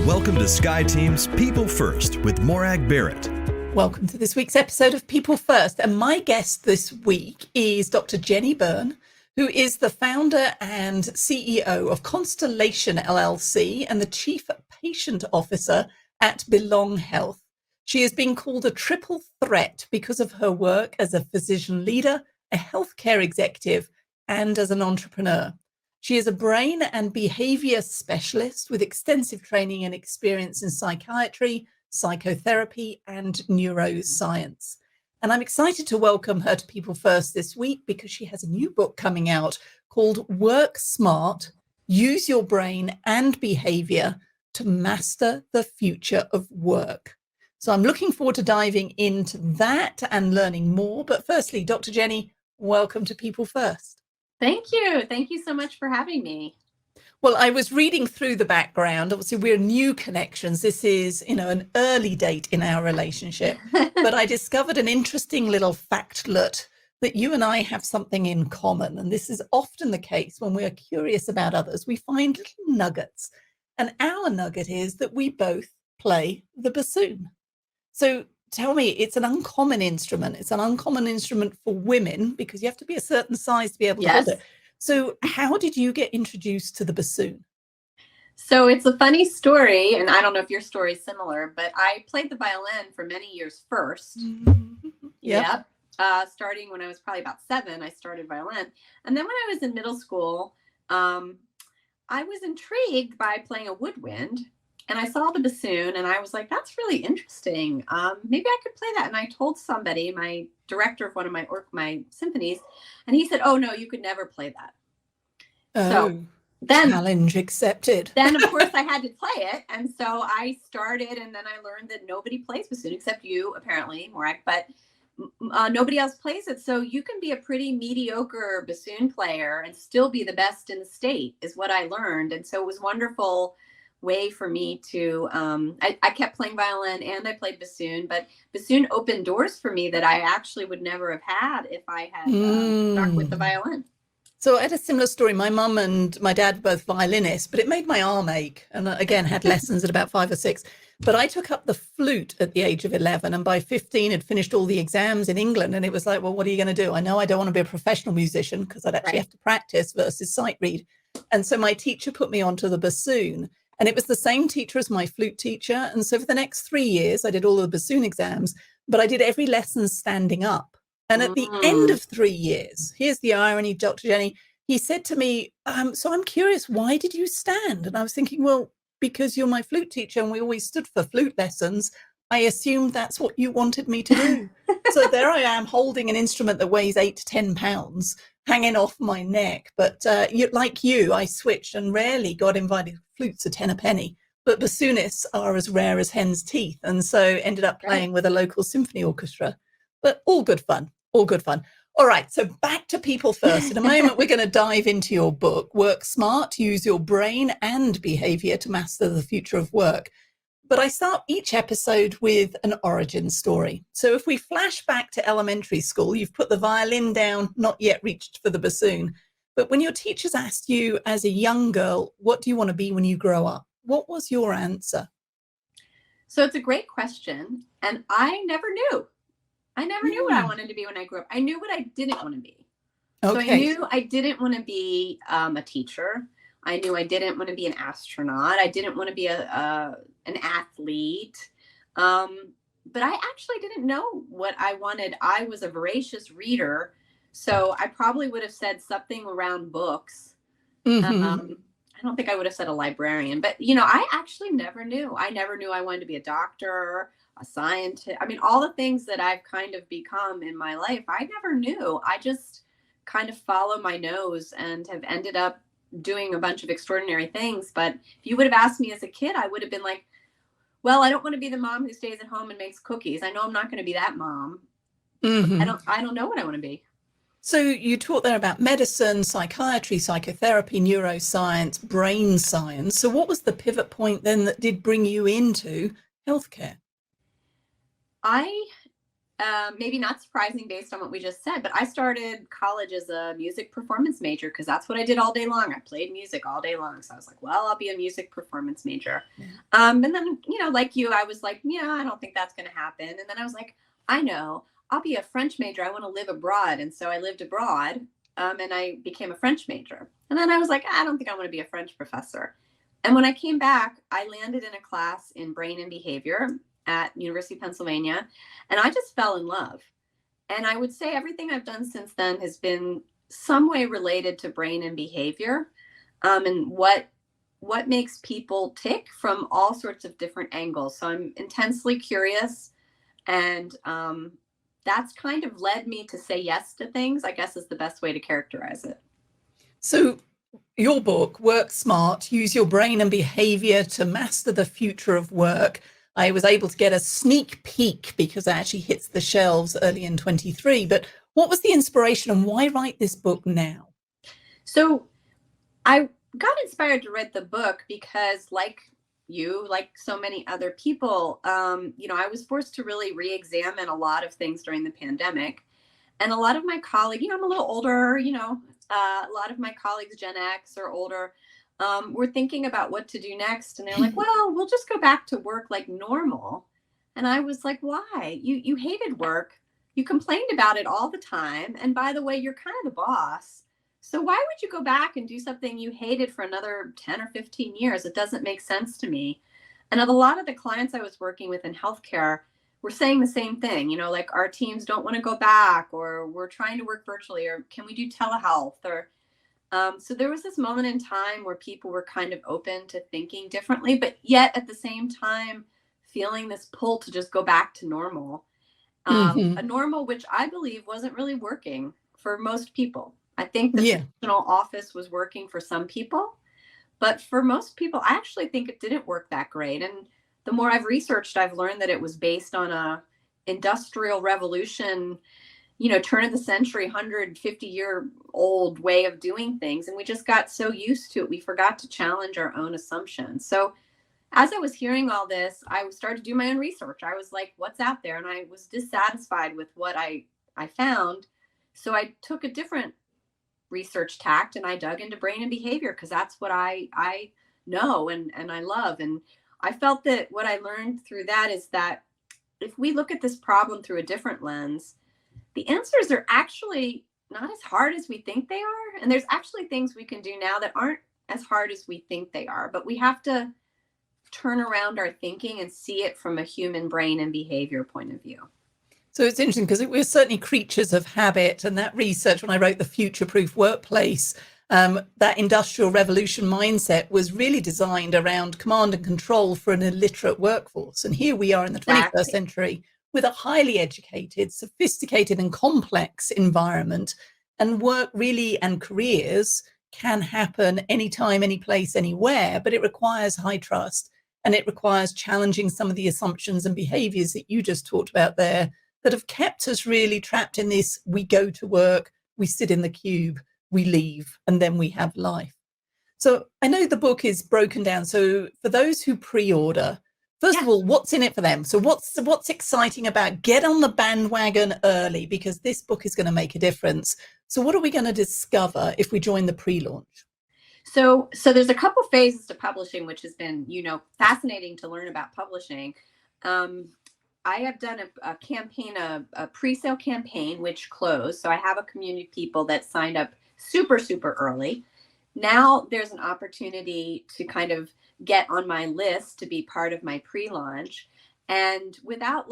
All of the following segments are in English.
Welcome to SkyeTeam's People First with Morag Barrett. Welcome to this week's episode of People First. And my guest this week is Dr. Jennie Byrne, who is the founder and CEO of Constellation LLC and the Chief Patient Officer at Belong Health. She is being called a triple threat because of her work as a physician leader, a healthcare executive, and as an entrepreneur. She is a brain and behavior specialist with extensive training and experience in psychiatry, psychotherapy, and neuroscience. And I'm excited to welcome her to People First this week because she has a new book coming out called Work Smart, Use Your Brain and Behavior to Master the Future of Work. So I'm looking forward to diving into that and learning more. But firstly, Dr. Jennie, welcome to People First. Thank you. Thank you so much for having me. Well, I was reading through the background. Obviously, we're new connections. This is, an early date in our relationship. But I discovered an interesting little factlet that you and I have something in common. And this is often the case when we're curious about others. We find little nuggets. And our nugget is that we both play the bassoon. So tell me, it's an uncommon instrument. It's an uncommon instrument for women because you have to be a certain size to be able to hold it. So how did you get introduced to the bassoon? So it's a funny story, and I don't know if your story is similar, but I played the violin for many years first. Yep. Starting when I was probably about 7, I started violin. And then when I was in middle school, I was intrigued by playing a woodwind. And I saw the bassoon and I was like, that's really interesting. Maybe I could play that. And I told somebody, my director of one of my symphonies, and he said, oh, no, you could never play that. So then challenge accepted. Then, of course, I had to play it. And so I started, and then I learned that nobody plays bassoon except you, apparently, Morag, but nobody else plays it. So you can be a pretty mediocre bassoon player and still be the best in the state is what I learned. And so it was wonderful way for me to I kept playing violin and I played bassoon, but bassoon opened doors for me that I actually would never have had if I had stuck with the violin. So I had a similar story. My mum and my dad were both violinists, but it made my arm ache. And again, had lessons at about 5 or 6. But I took up the flute at the age of 11, and by 15 had finished all the exams in England. And it was like, well, what are you going to do? I know I don't want to be a professional musician because I'd actually have to practice versus sight read. And so my teacher put me onto the bassoon. And it was the same teacher as my flute teacher. And so for the next 3 years, I did all the bassoon exams, but I did every lesson standing up. And at the end of 3 years, here's the irony, Dr. Jennie, he said to me, so I'm curious, why did you stand? And I was thinking, well, because you're my flute teacher and we always stood for flute lessons. I assumed that's what you wanted me to do. So there I am holding an instrument that weighs 8 to 10 pounds hanging off my neck. But like you, I switched and rarely got invited. Flutes are 10 a penny, but bassoonists are as rare as hen's teeth. And so ended up playing with a local symphony orchestra, but all good fun, all good fun. All right, so back to People First. In a moment, we're going to dive into your book, Work Smart, Use Your Brain and Behavior to Master the Future of Work. But I start each episode with an origin story. So if we flash back to elementary school, you've put the violin down, not yet reached for the bassoon. But when your teachers asked you as a young girl, what do you want to be when you grow up? What was your answer? So it's a great question. And I never knew. I never knew what I wanted to be when I grew up. I knew what I didn't want to be. So I knew I didn't want to be a teacher. I knew I didn't want to be an astronaut. I didn't want to be an athlete. But I actually didn't know what I wanted. I was a voracious reader. So I probably would have said something around books. I don't think I would have said a librarian, but I actually never knew. I never knew I wanted to be a doctor, a scientist. I mean, all the things that I've kind of become in my life, I never knew. I just kind of follow my nose and have ended up doing a bunch of extraordinary things. But if you would have asked me as a kid, I would have been like, well, I don't want to be the mom who stays at home and makes cookies. I know I'm not going to be that mom. I don't know what I want to be. So you talked there about medicine, psychiatry, psychotherapy, neuroscience, brain science. So what was the pivot point then that did bring you into healthcare? I maybe not surprising based on what we just said, but I started college as a music performance major because that's what I did all day long. I played music all day long. So I was like, well, I'll be a music performance major. And then, like you, I was like, yeah, I don't think that's going to happen. And then I was like, I know, I'll be a French major. I want to live abroad. And so I lived abroad, and I became a French major. And then I was like, I don't think I want to be a French professor. And when I came back, I landed in a class in brain and behavior at University of Pennsylvania, and I just fell in love. And I would say everything I've done since then has been some way related to brain and behavior, and what makes people tick from all sorts of different angles. So I'm intensely curious, and that's kind of led me to say yes to things, I guess is the best way to characterize it. So your book, Work Smart, Use Your Brain and Behavior to Master the Future of Work. I was able to get a sneak peek because it actually hits the shelves early in 23. But what was the inspiration and why write this book now? So I got inspired to write the book because, like you, like so many other people, I was forced to really re-examine a lot of things during the pandemic. And a lot of my colleagues, I'm a little older, a lot of my colleagues, Gen X or older, were thinking about what to do next. And they're like, well, we'll just go back to work like normal. And I was like, why? You hated work. You complained about it all the time. And by the way, you're kind of the boss. So why would you go back and do something you hated for another 10 or 15 years? It doesn't make sense to me. And a lot of the clients I was working with in healthcare were saying the same thing, like our teams don't want to go back, or we're trying to work virtually, or can we do telehealth? Or so there was this moment in time where people were kind of open to thinking differently, but yet at the same time feeling this pull to just go back to normal, a normal which I believe wasn't really working for most people. I think the traditional office was working for some people, but for most people, I actually think it didn't work that great. And the more I've researched, I've learned that it was based on a industrial revolution, turn of the century, 150-year-old way of doing things. And we just got so used to it, we forgot to challenge our own assumptions. So as I was hearing all this, I started to do my own research. I was like, what's out there? And I was dissatisfied with what I found. So I took a different research tact and I dug into brain and behavior because that's what I know and I love. And I felt that what I learned through that is that if we look at this problem through a different lens, the answers are actually not as hard as we think they are. And there's actually things we can do now that aren't as hard as we think they are, but we have to turn around our thinking and see it from a human brain and behavior point of view. So it's interesting because we're certainly creatures of habit, and that research, when I wrote The Future-Proof Workplace, that industrial revolution mindset was really designed around command and control for an illiterate workforce. And here we are in the 21st century with a highly educated, sophisticated and complex environment, and work really and careers can happen anytime, any place, anywhere, but it requires high trust and it requires challenging some of the assumptions and behaviors that you just talked about there that have kept us really trapped in this: we go to work, we sit in the cube, we leave, and then we have life. So I know the book is broken down. So for those who pre-order, first of all, what's in it for them? So what's exciting about get on the bandwagon early, because this book is going to make a difference. So what are we going to discover if we join the pre-launch? So there's a couple phases to publishing, which has been, fascinating to learn about publishing. I have done a campaign, a pre-sale campaign, which closed. So I have a community of people that signed up super, super early. Now there's an opportunity to kind of get on my list to be part of my pre-launch. And without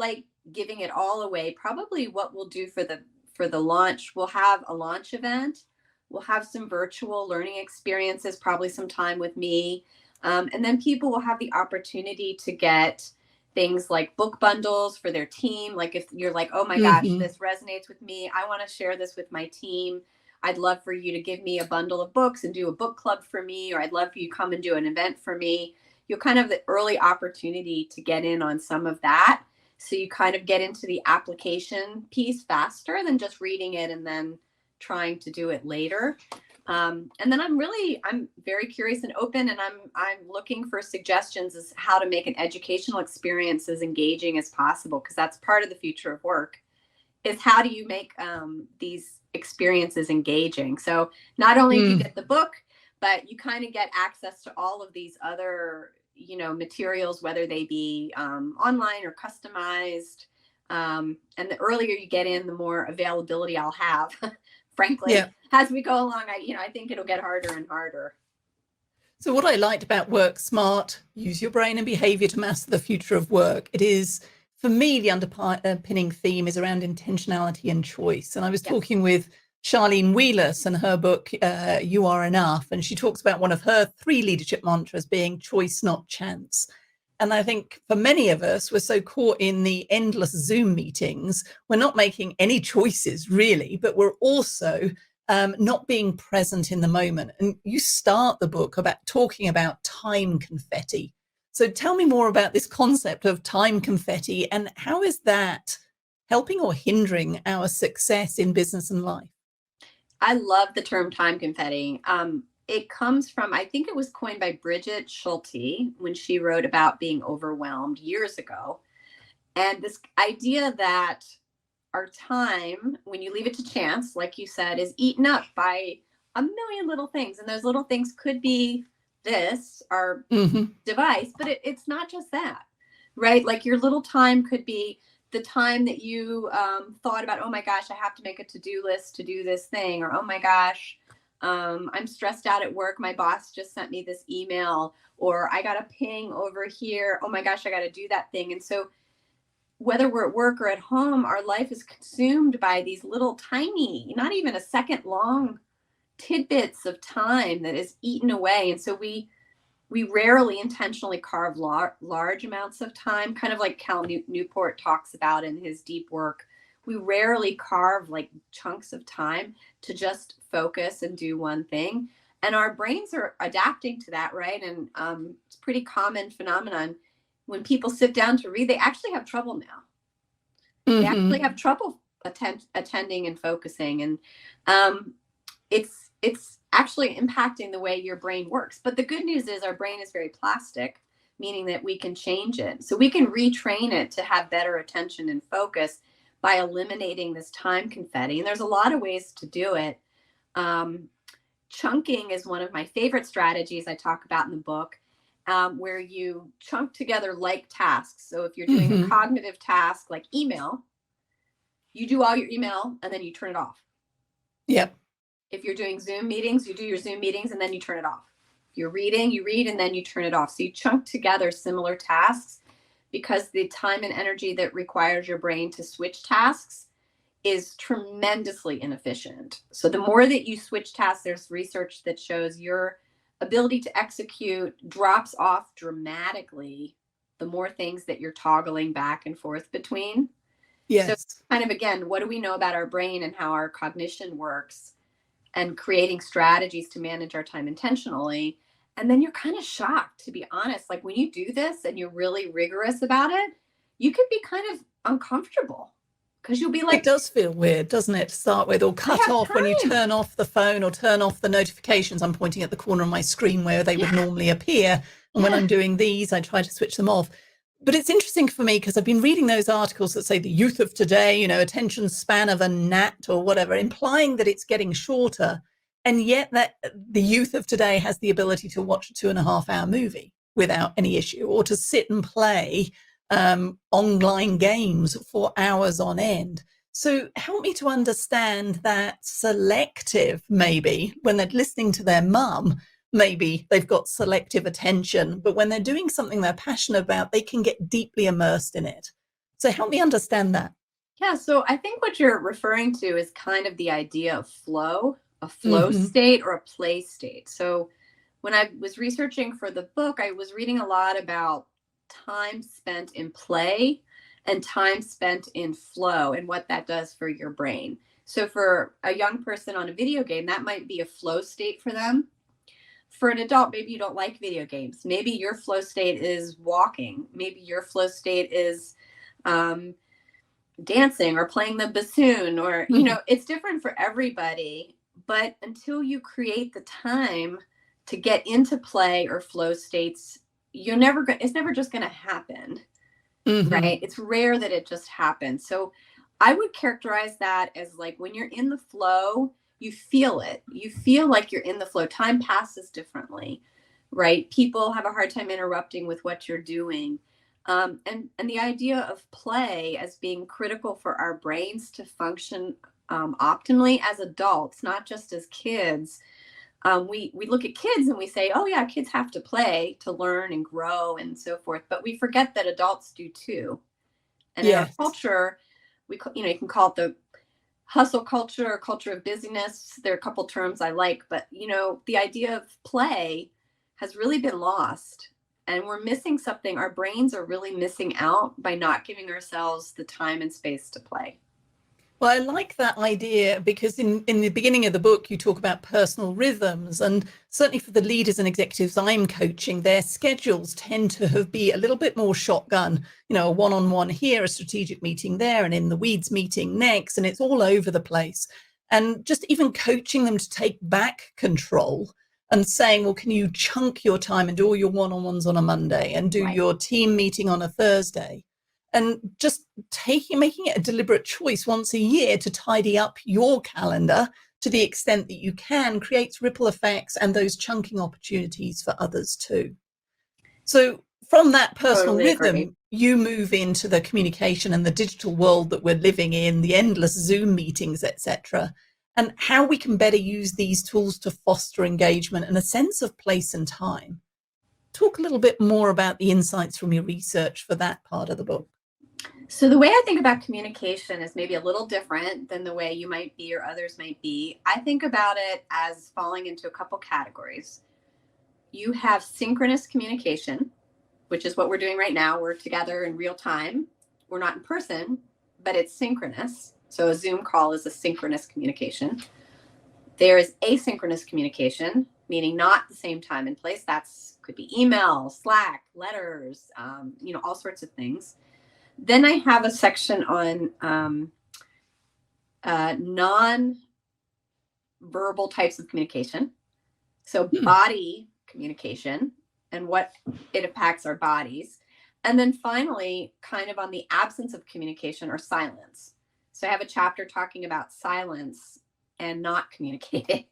giving it all away, probably what we'll do for the launch, we'll have a launch event. We'll have some virtual learning experiences, probably some time with me. And then people will have the opportunity to get things like book bundles for their team. Like if you're like, oh my gosh, this resonates with me, I want to share this with my team, I'd love for you to give me a bundle of books and do a book club for me, or I'd love for you to come and do an event for me. You'll kind of have the early opportunity to get in on some of that. So you kind of get into the application piece faster than just reading it and then trying to do it later. And then I'm very curious and open, and I'm looking for suggestions as how to make an educational experience as engaging as possible, because that's part of the future of work. is how do you make these experiences engaging? So not only do you get the book, but you kind of get access to all of these other, materials, whether they be online or customized. And the earlier you get in, the more availability I'll have, frankly, as we go along. I think it'll get harder and harder. So what I liked about Work Smart, Use Your Brain and Behavior to Master the Future of Work, it is, for me, the underpinning theme is around intentionality and choice. And I was talking with Charlene Wheelis and her book, You Are Enough. And she talks about one of her 3 leadership mantras being choice, not chance. And I think for many of us, we're so caught in the endless Zoom meetings, we're not making any choices really, but we're also not being present in the moment. And you start the book about talking about time confetti. So tell me more about this concept of time confetti, and how is that helping or hindering our success in business and life? I love the term time confetti. It comes from, I think it was coined by Bridget Schulte when she wrote about being overwhelmed years ago. And this idea that our time, when you leave it to chance, like you said, is eaten up by a million little things. And those little things could be this, our device, but it's not just that, right? Like your little time could be the time that you thought about, oh my gosh, I have to make a to-do list to do this thing, or oh my gosh, I'm stressed out at work, my boss just sent me this email, or I got a ping over here, oh my gosh, I got to do that thing. And so whether we're at work or at home, our life is consumed by these little tiny, not even a second long tidbits of time that is eaten away. And so we rarely intentionally carve large amounts of time, kind of like Cal Newport talks about in his deep work. We rarely carve like chunks of time to just focus and do one thing. And our brains are adapting to that, right? And it's a pretty common phenomenon. When people sit down to read, they actually have trouble now. They actually have trouble attending and focusing. And it's actually impacting the way your brain works. But the good news is our brain is very plastic, meaning that we can change it. So we can retrain it to have better attention and focus by eliminating this time confetti. And there's a lot of ways to do it. Chunking is one of my favorite strategies I talk about in the book, where you chunk together like tasks. So if you're doing a cognitive task like email, you do all your email and then you turn it off. Yep. If you're doing Zoom meetings, you do your Zoom meetings and then you turn it off. If you're reading, you read and then you turn it off. So you chunk together similar tasks, because the time and energy that requires your brain to switch tasks is tremendously inefficient. So the more that you switch tasks, there's research that shows your ability to execute drops off dramatically the more things that you're toggling back and forth between. Yes. So kind of, again, what do we know about our brain and how our cognition works, and creating strategies to manage our time intentionally. And then you're kind of shocked, to be honest. Like when you do this and you're really rigorous about it, you could be kind of uncomfortable, because you'll be like, it does feel weird, doesn't it, to start with, or cut off when you turn off the phone or turn off the notifications. I'm pointing at the corner of my screen where they would normally appear. And when I'm doing these, I try to switch them off. But it's interesting for me because I've been reading those articles that say the youth of today, attention span of a gnat or whatever, implying that it's getting shorter. And yet that the youth of today has the ability to watch a 2.5-hour movie without any issue, or to sit and play online games for hours on end. So help me to understand that selective, maybe when they're listening to their mum, maybe they've got selective attention, but when they're doing something they're passionate about, they can get deeply immersed in it. So help me understand that. Yeah, so I think what you're referring to is kind of the idea of flow, a flow state or a play state. So when I was researching for the book, I was reading a lot about time spent in play and time spent in flow and what that does for your brain. So for a young person on a video game, that might be a flow state for them. For an adult, maybe you don't like video games. Maybe your flow state is walking. Maybe your flow state is dancing or playing the bassoon, or, it's different for everybody. But until you create the time to get into play or flow states, it's never just going to happen, right? It's rare that it just happens. So I would characterize that as like when you're in the flow, you feel it. You feel like you're in the flow. Time passes differently, right? People have a hard time interrupting with what you're doing. And the idea of play as being critical for our brains to function optimally as adults, not just as kids. We look at kids and we say, oh yeah, kids have to play to learn and grow and so forth. But we forget that adults do too. And in our culture, you can call it the hustle culture or culture of busyness. There are a couple terms I like, but the idea of play has really been lost, and we're missing something. Our brains are really missing out by not giving ourselves the time and space to play. Well, I like that idea because in the beginning of the book, you talk about personal rhythms, and certainly for the leaders and executives I'm coaching, their schedules tend to be a little bit more shotgun, a one-on-one here, a strategic meeting there, and in the weeds meeting next, and it's all over the place. And just even coaching them to take back control and saying, well, can you chunk your time and do all your one-on-ones on a Monday and do your team meeting on a Thursday? And just making it a deliberate choice once a year to tidy up your calendar to the extent that you can creates ripple effects and those chunking opportunities for others too. So from that personal rhythm, you move into the communication and the digital world that we're living in, the endless Zoom meetings, etc., and how we can better use these tools to foster engagement and a sense of place and time. Talk a little bit more about the insights from your research for that part of the book. So the way I think about communication is maybe a little different than the way you might be or others might be. I think about it as falling into a couple categories. You have synchronous communication, which is what we're doing right now. We're together in real time. We're not in person, but it's synchronous. So a Zoom call is a synchronous communication. There is asynchronous communication, meaning not the same time and place. Could be email, Slack, letters, all sorts of things. Then I have a section on non-verbal types of communication. So body communication and what it impacts our bodies. And then finally, kind of on the absence of communication or silence. So I have a chapter talking about silence and not communicating.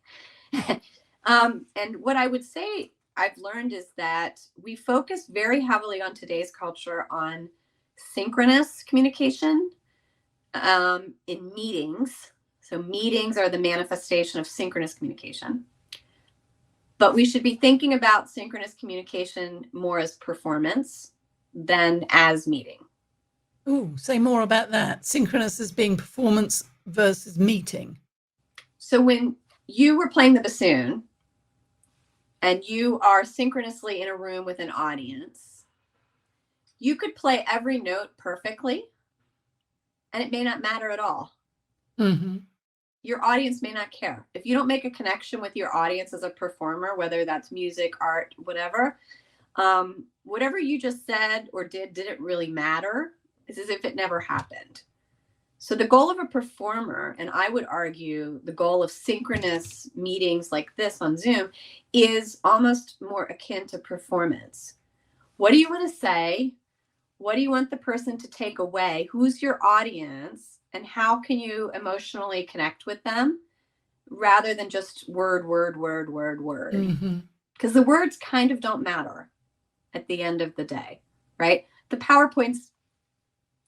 And what I would say I've learned is that we focus very heavily on today's culture on synchronous communication in meetings. So meetings are the manifestation of synchronous communication. But we should be thinking about synchronous communication more as performance than as meeting. Ooh, say more about that. Synchronous as being performance versus meeting. So when you were playing the bassoon and you are synchronously in a room with an audience, you could play every note perfectly, and it may not matter at all. Mm-hmm. Your audience may not care. If you don't make a connection with your audience as a performer, whether that's music, art, whatever, whatever you just said or didn't really matter. It's as if it never happened. So the goal of a performer, and I would argue the goal of synchronous meetings like this on Zoom, is almost more akin to performance. What do you want to say? What do you want the person to take away? Who's your audience? And how can you emotionally connect with them rather than just word? Mm-hmm. Because the words kind of don't matter at the end of the day, right? The PowerPoints,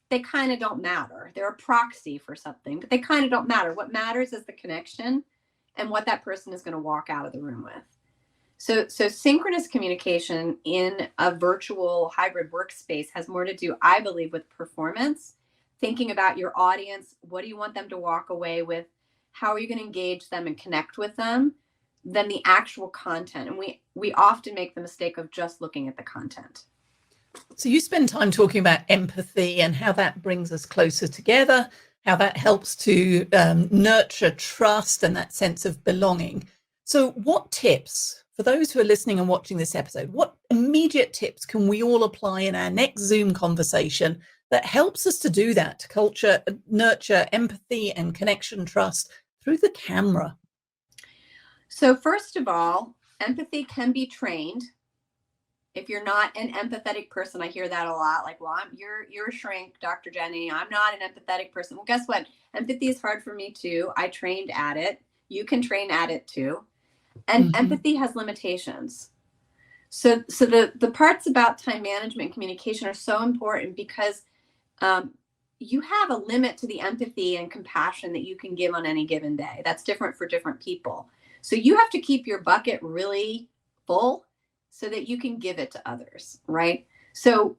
they kind of don't matter. They're a proxy for something, but they kind of don't matter. What matters is the connection and what that person is going to walk out of the room with. So synchronous communication in a virtual hybrid workspace has more to do, I believe, with performance, thinking about your audience. What do you want them to walk away with? How are you going to engage them and connect with them? Than the actual content. And we often make the mistake of just looking at the content. So you spend time talking about empathy and how that brings us closer together, how that helps to nurture trust and that sense of belonging. So what tips, for those who are listening and watching this episode, what immediate tips can we all apply in our next Zoom conversation that helps us to do that, to nurture empathy and connection trust through the camera? So first of all, empathy can be trained. If you're not an empathetic person, I hear that a lot. Like, well, you're a shrink, Dr. Jennie. I'm not an empathetic person. Well, guess what? Empathy is hard for me too. I trained at it. You can train at it too. And empathy has limitations. So the parts about time management and communication are so important because you have a limit to the empathy and compassion that you can give on any given day. That's different for different people. So you have to keep your bucket really full so that you can give it to others, right? So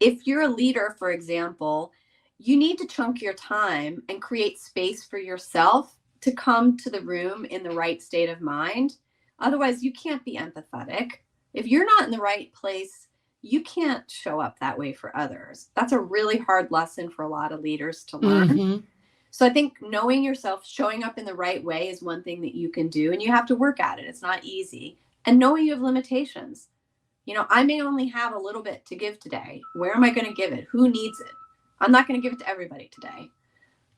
if you're a leader, for example, you need to chunk your time and create space for yourself to come to the room in the right state of mind. Otherwise, you can't be empathetic. If you're not in the right place, you can't show up that way for others. That's a really hard lesson for a lot of leaders to learn. So I think knowing yourself, showing up in the right way is one thing that you can do, and you have to work at it. It's not easy. And knowing you have limitations. You know, I may only have a little bit to give today. Where am I going to give it? Who needs it? I'm not going to give it to everybody today.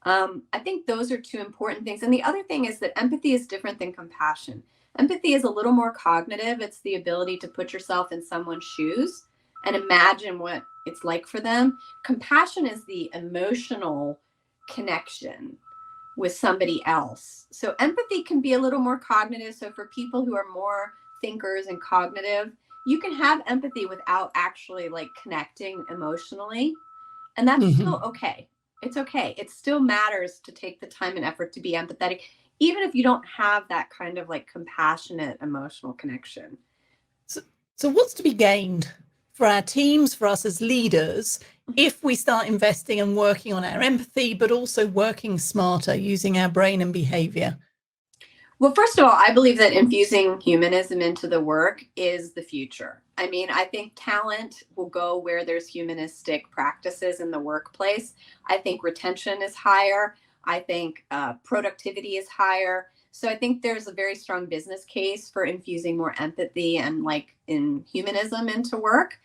I think those are two important things. And the other thing is that empathy is different than compassion. Empathy is a little more cognitive. It's the ability to put yourself in someone's shoes and imagine what it's like for them. Compassion is the emotional connection with somebody else. So empathy can be a little more cognitive. So for people who are more thinkers and cognitive, you can have empathy without actually like connecting emotionally. And that's still okay. It's okay. It still matters to take the time and effort to be empathetic, even if you don't have that kind of like compassionate emotional connection. So what's to be gained for our teams, for us as leaders, if we start investing and working on our empathy, but also working smarter, using our brain and behavior? Well, first of all, I believe that infusing humanism into the work is the future. I mean, I think talent will go where there's humanistic practices in the workplace. I think retention is higher. I think productivity is higher. So I think there's a very strong business case for infusing more empathy and like in humanism into work.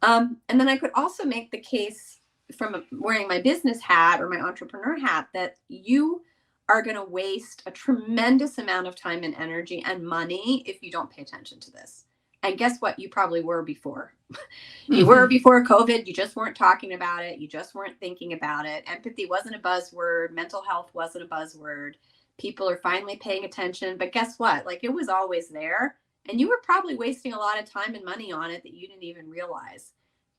And then I could also make the case from wearing my business hat or my entrepreneur hat that you are going to waste a tremendous amount of time and energy and money if you don't pay attention to this. And guess what? You probably were before. You were before COVID. You just weren't talking about it. You just weren't thinking about it. Empathy wasn't a buzzword. Mental health wasn't a buzzword. People are finally paying attention. But guess what? Like it was always there. And you were probably wasting a lot of time and money on it that you didn't even realize.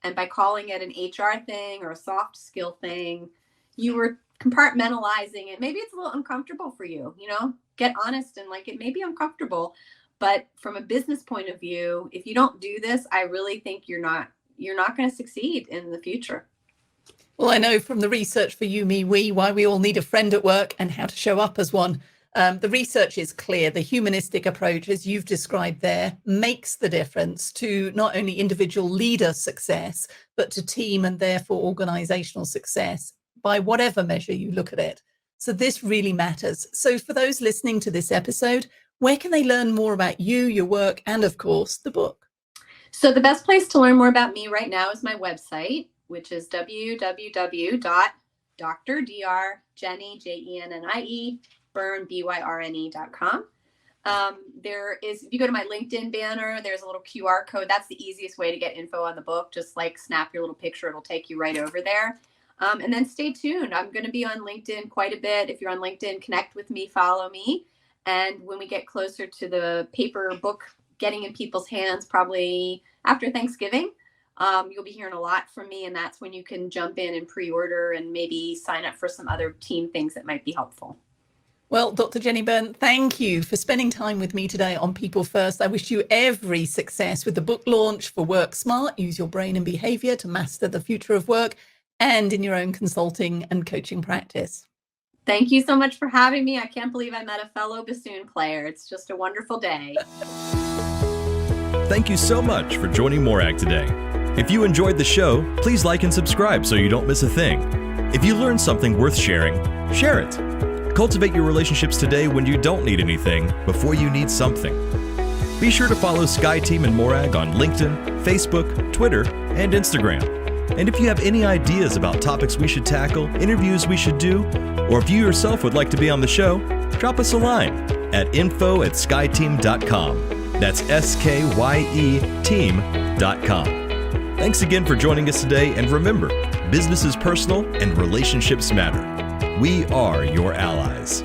And by calling it an HR thing or a soft skill thing, you were compartmentalizing it. Maybe it's a little uncomfortable for you, you know, get honest and like it may be uncomfortable, but from a business point of view, if you don't do this, I really think you're not going to succeed in the future. Well, I know from the research for You, Me, We, why we all need a friend at work and how to show up as one. The research is clear. The humanistic approach, as you've described there, makes the difference to not only individual leader success, but to team and therefore organizational success by whatever measure you look at it. So this really matters. So for those listening to this episode, where can they learn more about you, your work, and of course, the book? So the best place to learn more about me right now is my website, which is www.drjennie, Byrne, Byrne.com. There is, if you go to my LinkedIn banner, there's a little QR code. That's the easiest way to get info on the book. Just like snap your little picture. It'll take you right over there. And then stay tuned. I'm going to be on LinkedIn quite a bit. If you're on LinkedIn, connect with me, follow me. And when we get closer to the paper book getting in people's hands, probably after Thanksgiving, you'll be hearing a lot from me. And that's when you can jump in and pre-order and maybe sign up for some other team things that might be helpful. Well, Dr. Jennie Byrne, thank you for spending time with me today on People First. I wish you every success with the book launch for Work Smart, Use Your Brain and Behavior to Master the Future of Work, and in your own consulting and coaching practice. Thank you so much for having me. I can't believe I met a fellow bassoon player. It's just a wonderful day. Thank you so much for joining Morag today. If you enjoyed the show, please like and subscribe so you don't miss a thing. If you learned something worth sharing, share it. Cultivate your relationships today when you don't need anything before you need something. Be sure to follow SkyeTeam and Morag on LinkedIn, Facebook, Twitter, and Instagram. And if you have any ideas about topics we should tackle, interviews we should do, or if you yourself would like to be on the show, drop us a line at info@skyeteam.com. That's SkyeTeam.com. Thanks again for joining us today, and remember, business is personal and relationships matter. We are your allies.